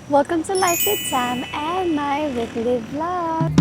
Welcome to Life with Sam and my weekly vlog.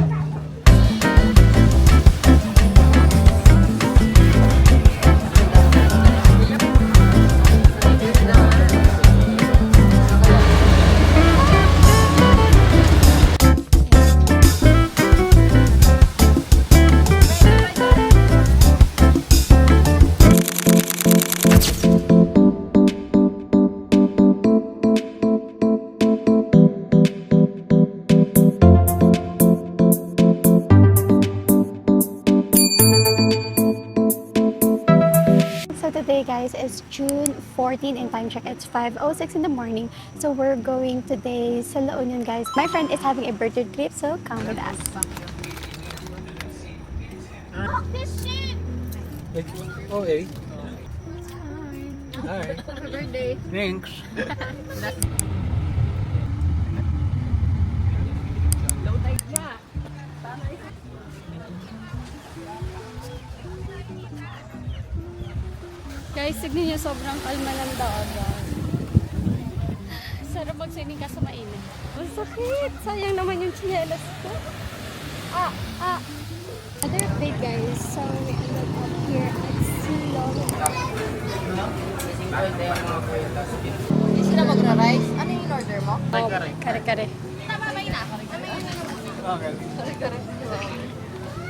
So today guys is June 14 and time check it's 5:06 in the morning. So we're going today sa La Union guys. My friend is having a birthday trip so come with us. Oh, eh? Hi. Hi. Happy birthday. Thanks. Guys, tignan niyo sobrang kalma ng dagat. Sarap mag-swimming ka sa mainit. Ang sakit! Sayang naman yung chinelas ko. Other update guys, so we ended up here at Silong. Hindi sila magra-rice. Ano yung in-order mo? Oh, kare-kare. Mamay na. Okay.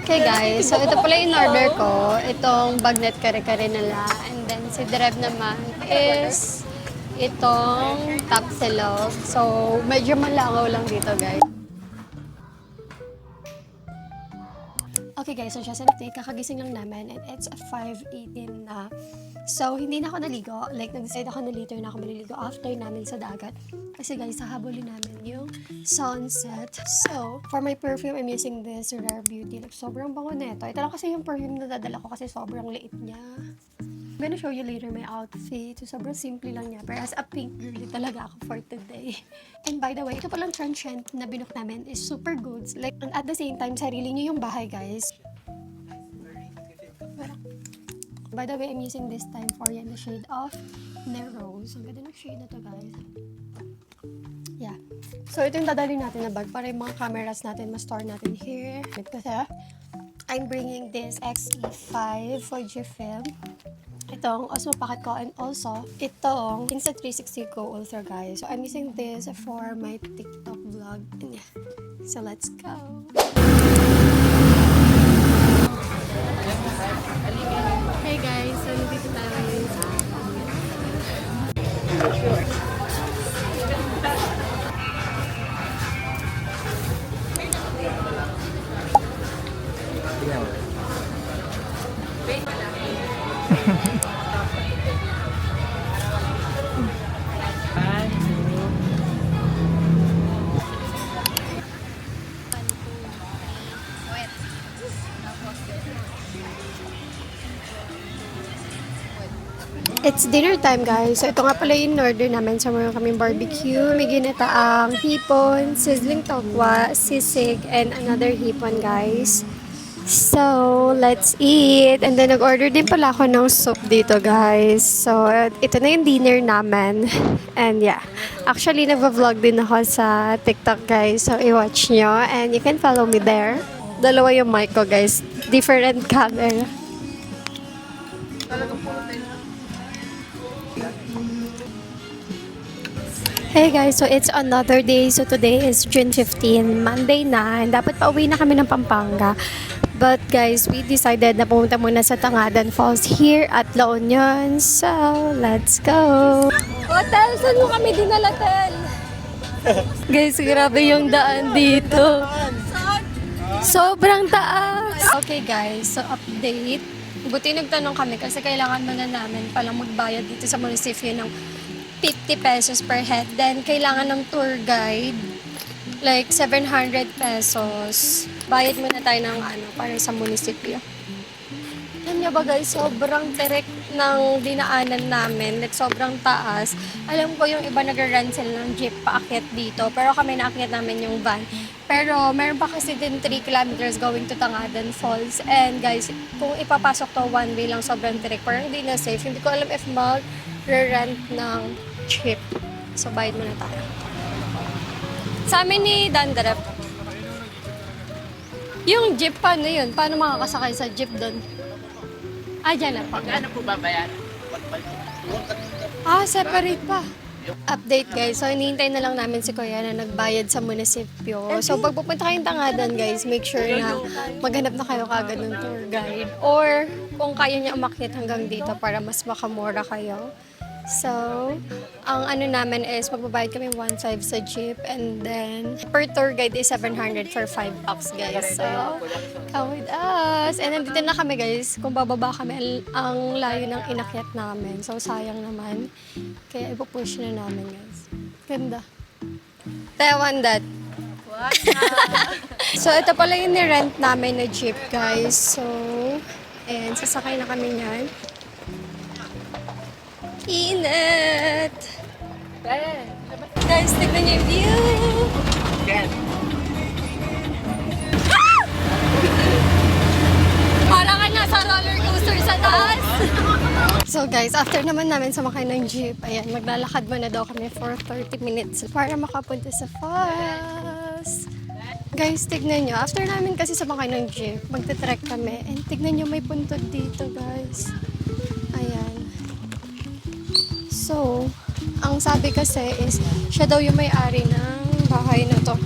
Okay guys, so ito pala yung order ko. Itong bagnet kare-kare nila. And then si Drev naman is itong tapsilog. So medyo malangaw lang dito guys. Okay guys, so just an update. Kakagising lang namin and it's 5:18 na. So hindi na ako naligo. Like nag-decide ako na later na ako maliligo after namin sa dagat. Kasi guys, hahabulin namin yung sunset. So, for my perfume, I'm using this Rare Beauty. Like, sobrang bango nito. Ito lang kasi yung perfume na dadala ko kasi sobrang liit niya. I'm gonna show you later my outfit. So, sobrang simple lang niya. Pero as a pink girly talaga ako for today. And by the way, ito palang transient na binook namin is super good. Like, and at the same time, sarili niyo yung bahay, guys. By the way, I'm using this time for yan the shade of Nerose. Ang ganda ng shade na to, guys. Yeah. So, ito yung dadalhin natin na bag para yung mga cameras natin ma-store natin here. Kasi, I'm bringing this XE5 Fujifilm. Itong Osmo Pocket ko and also itong Insta360 Go Ultra guys. So, I'm using this for my TikTok vlog. And yeah. So, let's go! Hey guys! So, nandito tayo ngayon sa It's dinner time guys. So ito nga pala yung order namin. So meron kaming barbecue, may ginataang hipon, sizzling tokwa, sisig, and another hipon guys. So, let's eat. And then nag-order din pala ako ng soup dito guys. So, ito na yung dinner namin. And yeah, actually nag-vlog din ako sa TikTok guys. So, i-watch nyo. And you can follow me there. Dalawa yung mic ko guys. Different camera. Hey guys, so it's another day. So today is June 15, Monday na. And dapat pauwi na kami ng Pampanga. But guys, we decided na pumunta muna sa Tangadan Falls here at La Union. So, let's go! Hotel, saan mo kami dinala, Tel? Guys, grabe yung daan dito. Sobrang taas! Okay guys, so update. Buti nagtanong kami kasi kailangan muna namin palang magbayad dito sa munisipyo ng 50 pesos per head. Then, kailangan ng tour guide. Like, 700 pesos. Bayad muna tayo ng para sa munisipyo. Alam niyo ba guys, sobrang tirik ng dinaanan namin. Like, sobrang taas. Alam ko yung iba nag-rent sila ng jeep paakyat dito. Pero kami naakyat namin yung van. Pero, meron pa kasi din 3 kilometers going to Tangadan Falls. And guys, kung ipapasok to one way lang, sobrang tirik. Parang hindi na safe. Hindi ko alam if mag-rent ng jeep. So, bayad muna tayo. Sa amin ni Dandarep. Yung jeep, paano yun? Paano makakasakay sa jeep doon? Ah, dyan na pa. Ano po ba yan? Ah, separate pa. Update guys. So, hinihintay na lang namin si Kuya na nagbayad sa munisipyo. So, pag pupunta kayong Tangadan guys, make sure na maghanap na kayo kagad ng tour guide. Or, kung kaya niya umakyat hanggang dito para mas makamura kayo. So, ang ano namin is magbabayad kami 1.5 sa jeep and then per tour guide is 700 for 5 bucks guys. So, come with us. And nandito na kami guys. Kung bababa kami, ang layo ng inakyat namin. So, sayang naman. Kaya ipupush na namin guys. Ganda. Taiwan that. So, ito pala yung ni-rent namin na jeep guys. So, and sasakay na kami niyan. Init! Guys, tignan niyo yung view! Ah! Parang ka nasa roller coaster sa taas! So guys, after naman namin sumakay ng jeep, ayan, maglalakad muna daw kami for 30 minutes para makapunta sa falls. Guys, tignan nyo. After namin kasi sumakay ng jeep, magte-trek kami. And tignan nyo, may puntod dito, guys. Ayan. So, ang sabi kasi is, siya daw yung may-ari ng bahay na to.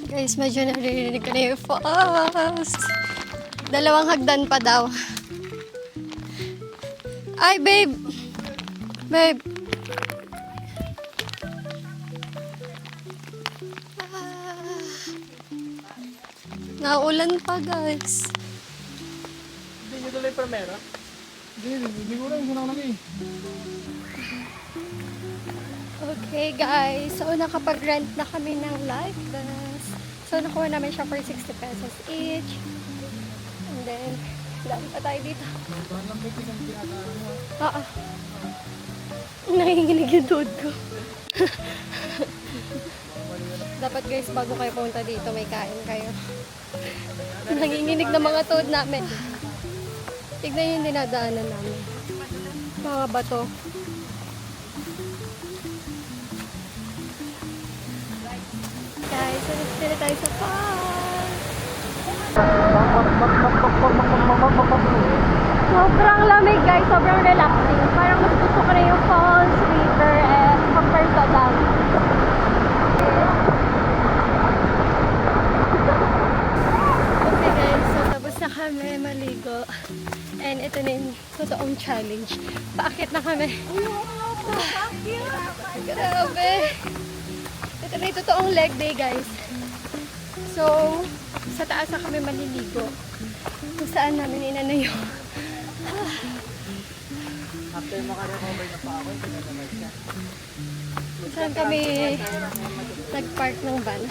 Guys, medyo naririnig ko na yung falls. 2 hagdan pa daw. Ay, babe! Babe! Naulan pa, guys. Hindi nyo dala yung pramera? Hindi ko rin. Hindi ko Okay, guys. So, nakapag-rent na kami ng life vest. So, nakuha namin siya for 60 pesos each. And then, dami pa tayo dito. Oo. Nanginginig yung tuhod ko. Dapat guys, bago kayo pumunta dito, may kain kayo. Nanginginig na mga tuhod namin. Tignan yung dinadaanan namin. Mga bato. Guys, sila tayo sa falls. Sobrang lamig guys, sobrang relaxing. Parang mas gusto ko na yung falls, river, compared sa dam. Okay guys, so tapos na kami maligo. And ito na yung totoong challenge. Paakyat na kami. Grabe. Ito na yung totoong leg day guys. So, sa taas na kami maliligo. Kung saan namin inano yung After makarecover na pa ako, hindi na naman siya. saan kami nag-park ng van.